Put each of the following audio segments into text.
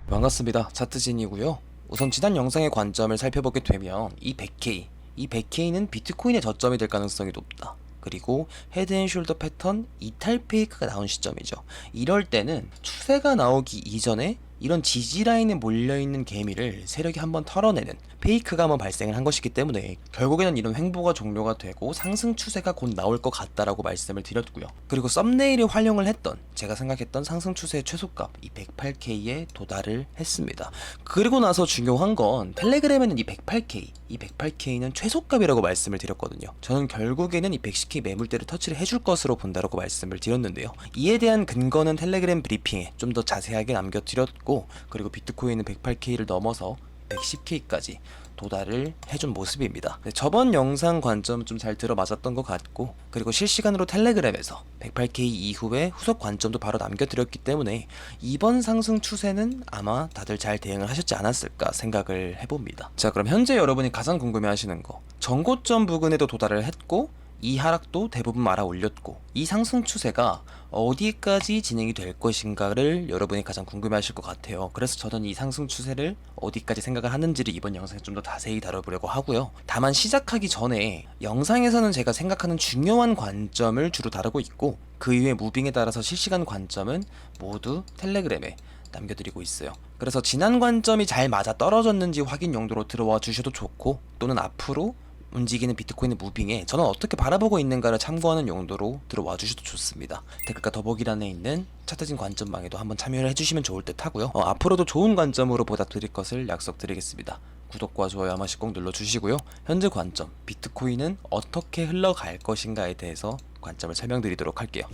반갑습니다. 차트진이고요. 우선 지난 영상의 관점을 살펴보게 되면 이 100K는 비트코인의 저점이 될 가능성이 높다. 그리고 헤드앤숄더 패턴 이탈 페이크가 나온 시점이죠. 이럴 때는 추세가 나오기 이전에 이런 지지 라인에 몰려있는 개미를 세력이 한번 털어내는 페이크가 한번 발생을 한 것이기 때문에 결국에는 이런 횡보가 종료가 되고 상승 추세가 곧 나올 것 같다라고 말씀을 드렸고요. 그리고 썸네일에 활용을 했던 제가 생각했던 상승 추세의 최소값 이 108K에 도달을 했습니다. 그리고 나서 중요한 건 텔레그램에는 이 108K는 최소값이라고 말씀을 드렸거든요. 저는 결국에는 이 110K 매물대를 터치를 해줄 것으로 본다라고 말씀을 드렸는데요. 이에 대한 근거는 텔레그램 브리핑에 좀 더 자세하게 남겨드렸고, 그리고 비트코인은 108K를 넘어서 110K까지 도달을 해준 모습입니다. 저번 영상 관점 좀 잘 들어맞았던 것 같고, 그리고 실시간으로 텔레그램에서 108K 이후에 후속 관점도 바로 남겨드렸기 때문에 이번 상승 추세는 아마 다들 잘 대응을 하셨지 않았을까 생각을 해봅니다. 자, 그럼 현재 여러분이 가장 궁금해하시는 거, 전고점 부근에도 도달을 했고 이 하락도 대부분 말아 올렸고 이 상승 추세가 어디까지 진행이 될 것인가를 여러분이 가장 궁금해하실 것 같아요. 그래서 저는 이 상승 추세를 어디까지 생각을 하는지를 이번 영상에 좀 더 자세히 다뤄보려고 하고요. 다만 시작하기 전에 영상에서는 제가 생각하는 중요한 관점을 주로 다루고 있고, 그 이후에 무빙에 따라서 실시간 관점은 모두 텔레그램에 남겨드리고 있어요. 그래서 지난 관점이 잘 맞아 떨어졌는지 확인 용도로 들어와 주셔도 좋고, 또는 앞으로 움직이는 비트코인의 무빙에 저는 어떻게 바라보고 있는가를 참고하는 용도로 들어와 주셔도 좋습니다. 댓글과 더보기란에 있는 차트진 관점방에도 한번 참여를 해주시면 좋을 듯 하고요. 앞으로도 좋은 관점으로 보답드릴 것을 약속드리겠습니다. 구독과 좋아요 한 번씩 꼭 눌러주시고요. 현재 관점, 비트코인은 어떻게 흘러갈 것인가에 대해서 관점을 설명드리도록 할게요.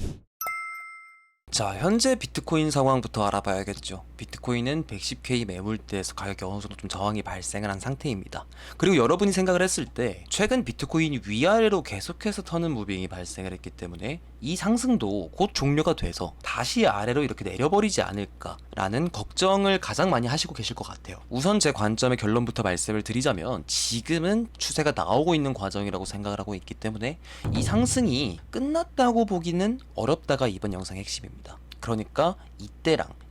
자, 현재 비트코인 상황부터 알아봐야겠죠. 비트코인은 110K 매물대에서 가격이 어느 정도 좀 저항이 발생을 한 상태입니다. 그리고 여러분이 생각을 했을 때 최근 비트코인이 위아래로 계속해서 터는 무빙이 발생을 했기 때문에 이 상승도 곧 종료가 돼서 다시 아래로 이렇게 내려버리지 않을까라는 걱정을 가장 많이 하시고 계실 것 같아요. 우선 제 관점의 결론부터 말씀을 드리자면 지금은 추세가 나오고 있는 과정이라고 생각을 하고 있기 때문에 이 상승이 끝났다고 보기는 어렵다가 이번 영상의 핵심입니다. 그러니까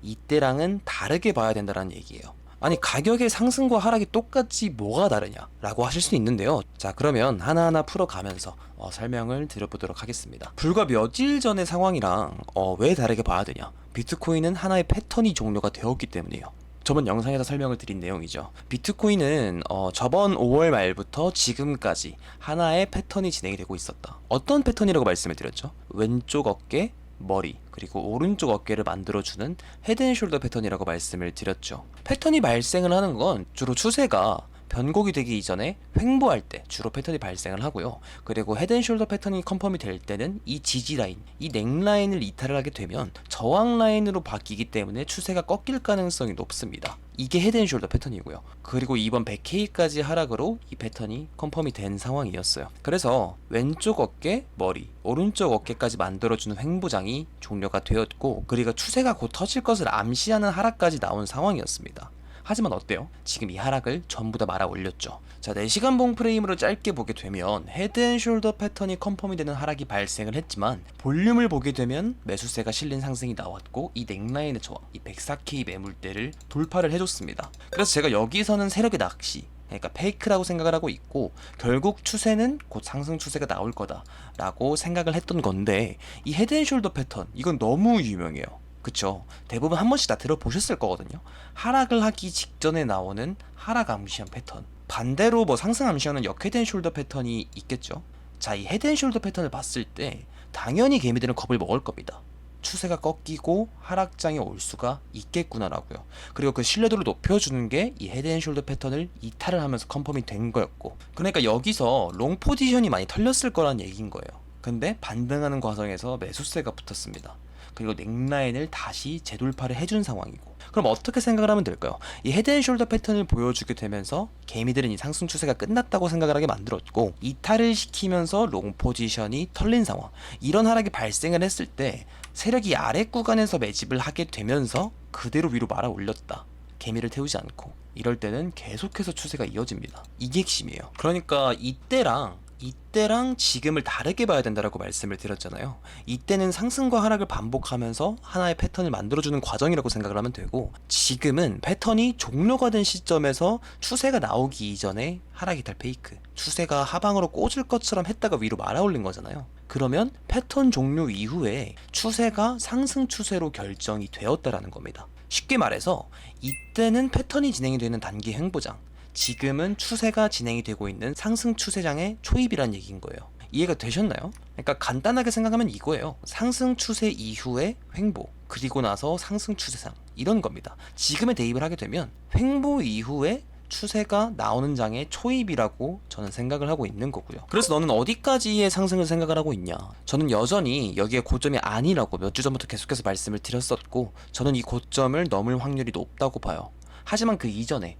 이때랑은 다르게 봐야 된다는 얘기예요. 아니, 가격의 상승과 하락이 똑같이 뭐가 다르냐 라고 하실 수 있는데요. 자, 그러면 하나하나 풀어가면서 설명을 드려보도록 하겠습니다. 불과 며칠 전의 상황이랑 왜 다르게 봐야 되냐, 비트코인은 하나의 패턴이 종료가 되었기 때문이에요. 저번 영상에서 설명을 드린 내용이죠. 비트코인은 저번 5월 말부터 지금까지 하나의 패턴이 진행이 되고 있었다. 어떤 패턴이라고 말씀을 드렸죠? 왼쪽 어깨, 머리, 그리고 오른쪽 어깨를 만들어주는 헤드앤숄더 패턴이라고 말씀을 드렸죠. 패턴이 발생을 하는 건 주로 추세가 변곡이 되기 이전에 횡보할 때 주로 패턴이 발생을 하고요. 그리고 헤드앤숄더 패턴이 컨펌이 될 때는 이 지지 라인, 이 넥라인을 이탈을 하게 되면 저항 라인으로 바뀌기 때문에 추세가 꺾일 가능성이 높습니다. 이게 헤드앤숄더 패턴이고요. 그리고 이번 100K까지 하락으로 이 패턴이 컨펌이 된 상황이었어요. 그래서 왼쪽 어깨, 머리, 오른쪽 어깨까지 만들어주는 횡보장이 종료가 되었고, 그리고 추세가 곧 터질 것을 암시하는 하락까지 나온 상황이었습니다. 하지만 어때요? 지금 이 하락을 전부 다 말아 올렸죠. 자, 4시간 봉 프레임으로 짧게 보게 되면 헤드앤숄더 패턴이 컨펌이 되는 하락이 발생을 했지만, 볼륨을 보게 되면 매수세가 실린 상승이 나왔고 이 넥라인의 저항, 이 104K 매물대를 돌파를 해줬습니다. 그래서 제가 여기서는 세력의 낚시, 그러니까 페이크라고 생각을 하고 있고, 결국 추세는 곧 상승 추세가 나올 거다 라고 생각을 했던 건데, 이 헤드앤숄더 패턴 이건 너무 유명해요. 그쵸? 대부분 한 번씩 다 들어보셨을 거거든요. 하락을 하기 직전에 나오는 하락 암시한 패턴, 반대로 뭐 상승 암시하는 역 헤드앤숄더 패턴이 있겠죠. 자, 이 헤드앤숄더 패턴을 봤을 때 당연히 개미들은 겁을 먹을 겁니다. 추세가 꺾이고 하락장이 올 수가 있겠구나라고요. 그리고 그 신뢰도를 높여주는 게 이 헤드앤숄더 패턴을 이탈을 하면서 컨펌이 된 거였고, 그러니까 여기서 롱 포지션이 많이 털렸을 거란 얘기인 거예요. 근데 반등하는 과정에서 매수세가 붙었습니다. 그리고 넥라인을 다시 재돌파를 해준 상황이고, 그럼 어떻게 생각을 하면 될까요? 이 헤드앤숄더 패턴을 보여주게 되면서 개미들은 이 상승 추세가 끝났다고 생각을 하게 만들었고, 이탈을 시키면서 롱 포지션이 털린 상황, 이런 하락이 발생을 했을 때 세력이 아래 구간에서 매집을 하게 되면서 그대로 위로 말아 올렸다. 개미를 태우지 않고. 이럴 때는 계속해서 추세가 이어집니다. 이게 핵심이에요. 그러니까 이때랑 이때랑 지금을 다르게 봐야 된다라고 말씀을 드렸잖아요. 이때는 상승과 하락을 반복하면서 하나의 패턴을 만들어주는 과정이라고 생각을 하면 되고, 지금은 패턴이 종료가 된 시점에서 추세가 나오기 이전에 하락 이탈 페이크, 추세가 하방으로 꽂을 것처럼 했다가 위로 말아올린 거잖아요. 그러면 패턴 종료 이후에 추세가 상승 추세로 결정이 되었다라는 겁니다. 쉽게 말해서 이때는 패턴이 진행이 되는 단기 횡보장, 지금은 추세가 진행이 되고 있는 상승 추세장의 초입이란 얘기인 거예요. 이해가 되셨나요? 그러니까 간단하게 생각하면 이거예요. 상승 추세 이후에 횡보, 그리고 나서 상승 추세상, 이런 겁니다. 지금에 대입을 하게 되면 횡보 이후에 추세가 나오는 장의 초입이라고 저는 생각을 하고 있는 거고요. 그래서 너는 어디까지의 상승을 생각을 하고 있냐? 저는 여전히 여기에 고점이 아니라고 몇 주 전부터 계속해서 말씀을 드렸었고, 저는 이 고점을 넘을 확률이 높다고 봐요. 하지만 그 이전에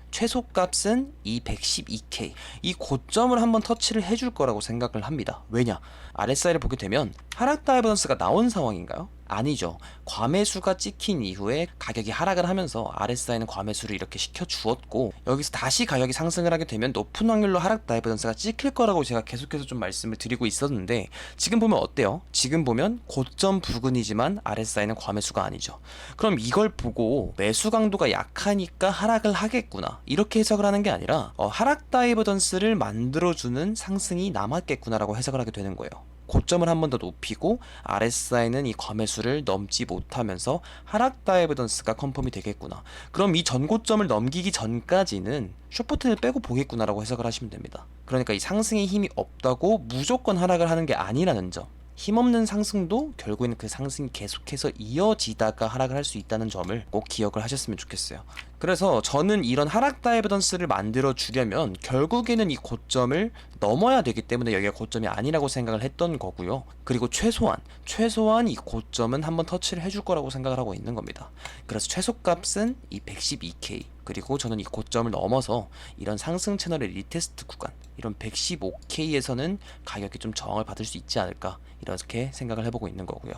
최소값은 이 112K, 이 고점을 한번 터치를 해줄 거라고 생각을 합니다. 왜냐? RSI를 보게 되면 하락 다이버전스가 나온 상황인가요? 아니죠. 과매수가 찍힌 이후에 가격이 하락을 하면서 RSI는 과매수를 이렇게 시켜주었고, 여기서 다시 가격이 상승을 하게 되면 높은 확률로 하락 다이버전스가 찍힐 거라고 제가 계속해서 좀 말씀을 드리고 있었는데, 지금 보면 어때요? 지금 보면 고점 부근이지만 RSI는 과매수가 아니죠. 그럼 이걸 보고 매수 강도가 약하니까 하락을 하겠구나, 이렇게 해석을 하는 게 아니라 하락 다이버전스를 만들어주는 상승이 남았겠구나라고 해석을 하게 되는 거예요. 고점을 한 번 더 높이고 RSI는 이 과매수를 넘지 못하면서 하락 다이버전스가 컨펌이 되겠구나. 그럼 이 전고점을 넘기기 전까지는 숏버튼을 빼고 보겠구나라고 해석을 하시면 됩니다. 그러니까 이 상승에 힘이 없다고 무조건 하락을 하는 게 아니라는 점, 힘없는 상승도 결국에는 그 상승이 계속해서 이어지다가 하락을 할 수 있다는 점을 꼭 기억을 하셨으면 좋겠어요. 그래서 저는 이런 하락 다이버전스를 만들어 주려면 결국에는 이 고점을 넘어야 되기 때문에 여기가 고점이 아니라고 생각을 했던 거고요. 그리고 최소한 이 고점은 한번 터치를 해줄 거라고 생각을 하고 있는 겁니다. 그래서 최소값은 이 112K, 그리고 저는 이 고점을 넘어서 이런 상승 채널의 리테스트 구간, 이런 115K에서는 가격이 좀 저항을 받을 수 있지 않을까, 이렇게 생각을 해보고 있는 거고요.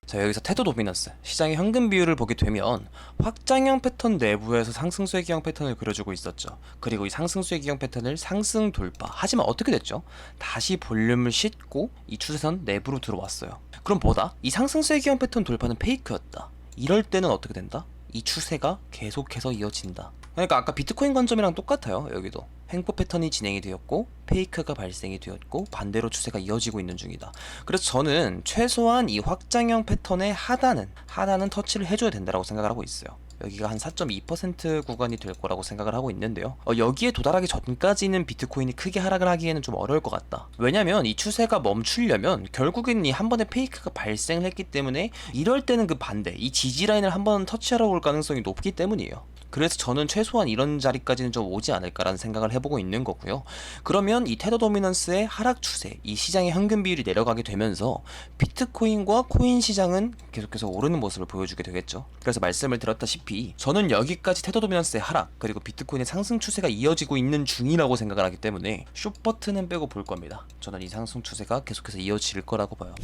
자, 여기서 태도 도미넌스, 시장의 현금 비율을 보게 되면 확장형 패턴 내부에서 상승수의 기형 패턴을 그려주고 있었죠. 그리고 이 상승수의 기형 패턴을 상승 돌파, 하지만 어떻게 됐죠? 다시 볼륨을 싣고 이 추세선 내부로 들어왔어요. 그럼 뭐다? 이 상승수의 기형 패턴 돌파는 페이크였다. 이럴 때는 어떻게 된다? 이 추세가 계속해서 이어진다. 그러니까 아까 비트코인 관점이랑 똑같아요. 여기도 횡보 패턴이 진행이 되었고 페이크가 발생이 되었고 반대로 추세가 이어지고 있는 중이다. 그래서 저는 최소한 이 확장형 패턴의 하단은 터치를 해줘야 된다고 생각을 하고 있어요. 여기가 한 4.2% 구간이 될 거라고 생각을 하고 있는데요. 여기에 도달하기 전까지는 비트코인이 크게 하락을 하기에는 좀 어려울 것 같다. 왜냐면 이 추세가 멈추려면 결국에는 이 한 번의 페이크가 발생을 했기 때문에, 이럴 때는 그 반대, 이 지지 라인을 한번 터치하러 올 가능성이 높기 때문이에요. 그래서 저는 최소한 이런 자리까지는 좀 오지 않을까라는 생각을 해보고 있는 거고요. 그러면 이 테더 도미넌스의 하락 추세, 이 시장의 현금 비율이 내려가게 되면서 비트코인과 코인 시장은 계속해서 오르는 모습을 보여주게 되겠죠. 그래서 말씀을 드렸다시피 저는 여기까지 테더 도미넌스의 하락, 그리고 비트코인의 상승 추세가 이어지고 있는 중이라고 생각을 하기 때문에 숏 버튼은 빼고 볼 겁니다. 저는 이 상승 추세가 계속해서 이어질 거라고 봐요.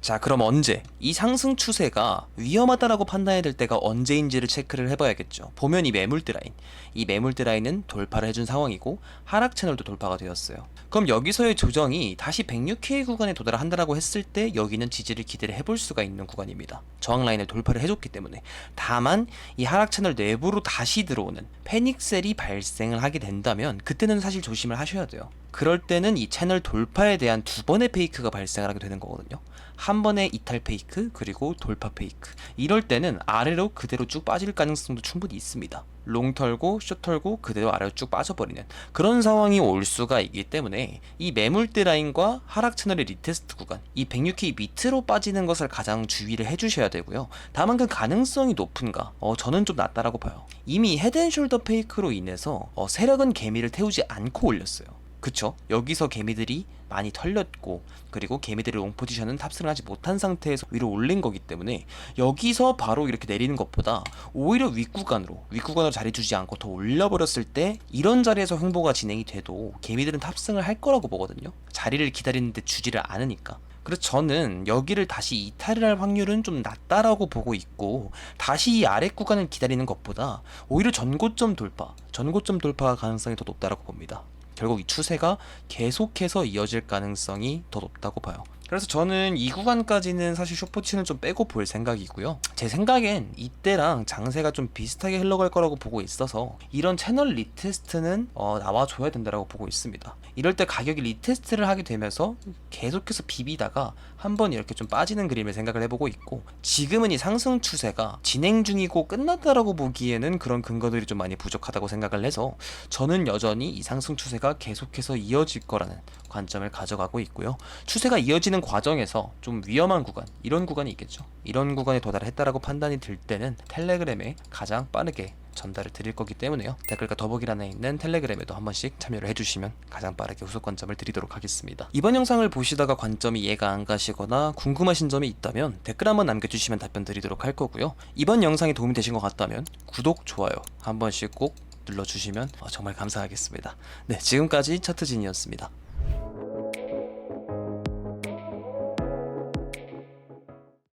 자, 그럼 언제? 이 상승 추세가 위험하다라고 판단해야 될 때가 언제인지를 체크를 해봐야겠죠. 보면 이 매물대 라인은 돌파를 해준 상황이고 하락 채널도 돌파가 되었어요. 그럼 여기서의 조정이 다시 106K 구간에 도달을 한다라고 했을 때 여기는 지지를 기대를 해볼 수가 있는 구간입니다. 저항 라인을 돌파를 해줬기 때문에. 다만 이 하락 채널 내부로 다시 들어오는 패닉셀이 발생을 하게 된다면 그때는 사실 조심을 하셔야 돼요. 그럴 때는 이 채널 돌파에 대한 두 번의 페이크가 발생을 하게 되는 거거든요. 한 번의 이탈 페이크, 그리고 돌파 페이크. 이럴 때는 아래로 그대로 쭉 빠질 가능성도 충분히 있습니다. 롱 털고 숏 털고 그대로 아래로 쭉 빠져버리는 그런 상황이 올 수가 있기 때문에 이 매물대 라인과 하락 채널의 리테스트 구간, 이 106K 밑으로 빠지는 것을 가장 주의를 해주셔야 되고요. 다만 그 가능성이 높은가? 저는 좀 낮다라고 봐요. 이미 헤드앤숄더 페이크로 인해서 세력은 개미를 태우지 않고 올렸어요. 그쵸? 여기서 개미들이 많이 털렸고, 그리고 개미들의 롱 포지션은 탑승을 하지 못한 상태에서 위로 올린 거기 때문에 여기서 바로 이렇게 내리는 것보다 오히려 윗구간으로 자리 주지 않고 더 올려버렸을 때 이런 자리에서 횡보가 진행이 돼도 개미들은 탑승을 할 거라고 보거든요. 자리를 기다리는데 주지를 않으니까. 그래서 저는 여기를 다시 이탈을 할 확률은 좀 낮다라고 보고 있고, 다시 이 아래 구간을 기다리는 것보다 오히려 전고점 돌파 가능성이 더 높다라고 봅니다. 결국 이 추세가 계속해서 이어질 가능성이 더 높다고 봐요. 그래서 저는 이 구간까지는 사실 숏포치는 좀 빼고 볼 생각이고요. 제 생각엔 이때랑 장세가 좀 비슷하게 흘러갈 거라고 보고 있어서 이런 채널 리테스트는 나와줘야 된다고 보고 있습니다. 이럴 때 가격이 리테스트를 하게 되면서 계속해서 비비다가 한번 이렇게 좀 빠지는 그림을 생각을 해보고 있고, 지금은 이 상승 추세가 진행 중이고 끝났다라고 보기에는 그런 근거들이 좀 많이 부족하다고 생각을 해서 저는 여전히 이 상승 추세가 계속해서 이어질 거라는 관점을 가져가고 있고요. 추세가 이어지는 과정에서 좀 위험한 구간, 이런 구간이 있겠죠. 이런 구간에 도달했다라고 판단이 들 때는 텔레그램에 가장 빠르게 전달을 드릴 거기 때문에요. 댓글과 더보기란에 있는 텔레그램에도 한 번씩 참여를 해주시면 가장 빠르게 후속 관점을 드리도록 하겠습니다. 이번 영상을 보시다가 관점이 이해가 안 가시거나 궁금하신 점이 있다면 댓글 한번 남겨주시면 답변 드리도록 할 거고요. 이번 영상이 도움이 되신 것 같다면 구독, 좋아요 한 번씩 꼭 눌러주시면 정말 감사하겠습니다. 네, 지금까지 차트진이었습니다.